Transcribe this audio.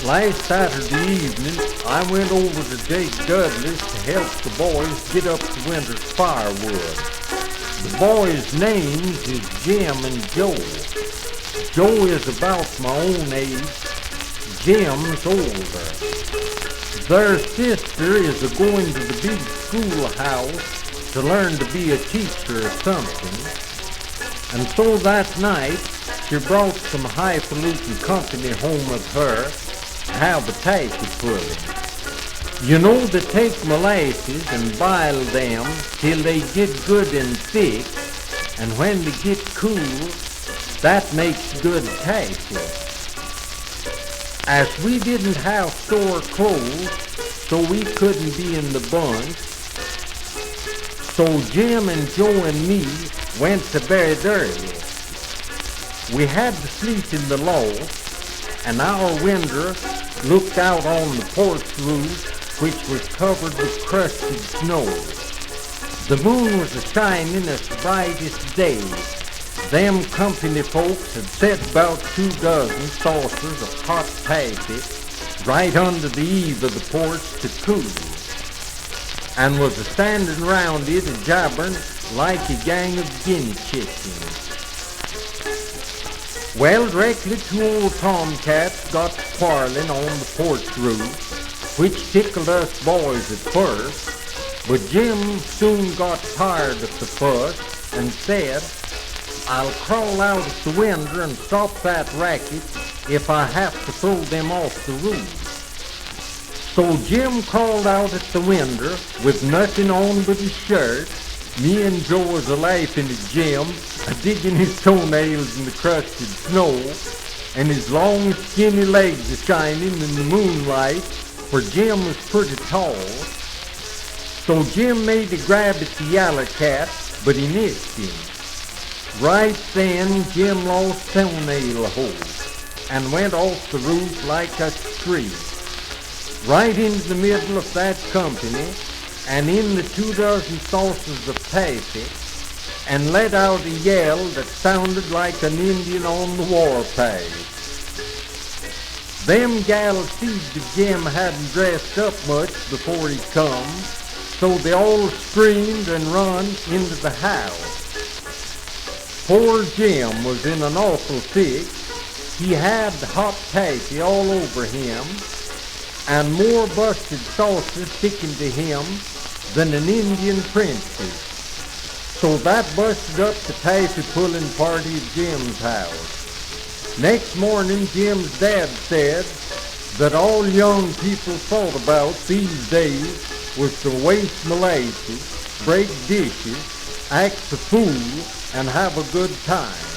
Last Saturday evening, I went over to Jake Dudley's to help the boys get up the winter's firewood. The boys' names is Jim and Joe. Joe is about my own age. Jim's older. Their sister is going to the big schoolhouse to learn to be a teacher or something. And so that night, she brought some highfalutin company home with her to have a taffy-pulling. You know, they take molasses and boil them till they get good and thick, and when they get cool, that makes good taffy. As we didn't have store clothes, so we couldn't be in the bunch, so Jim and Joe and me went to bed early. We had to sleep in the loft, and our window looked out on the porch roof, which was covered with crusted snow. The moon was a-shining as bright as day. Them company folks had set about 24 saucers of hot taffy right under the eave of the porch to cool, and was a-standing round it a-jabbering like a gang of guinea chickens. Well, directly two old tomcats got quarreling on the porch roof, which tickled us boys at first, but Jim soon got tired of the fuss and said, "I'll crawl out at the window and stop that racket if I have to throw them off the roof." So Jim crawled out at the window with nothing on but his shirt. Me and Joe was a-laughing at Jim, a-digging his toenails in the crusted snow, and his long skinny legs a-shining in the moonlight, for Jim was pretty tall. So Jim made a grab at the yaller cat, but he missed him. Right then, Jim lost toenail hold and went off the roof like a tree, right into the middle of that company, and in the 24 saucers of taffy, and let out a yell that sounded like an Indian on the warpath. Them gals seed that Jim hadn't dressed up much before he come, so they all screamed and run into the house. Poor Jim was in an awful fix. He had hot taffy all over him, and more busted saucers sticking to him than an Indian princess. So that busted up the taffy-pulling party at Jim's house. Next morning, Jim's dad said that all young people thought about these days was to waste molasses, break dishes, act the fool, and have a good time.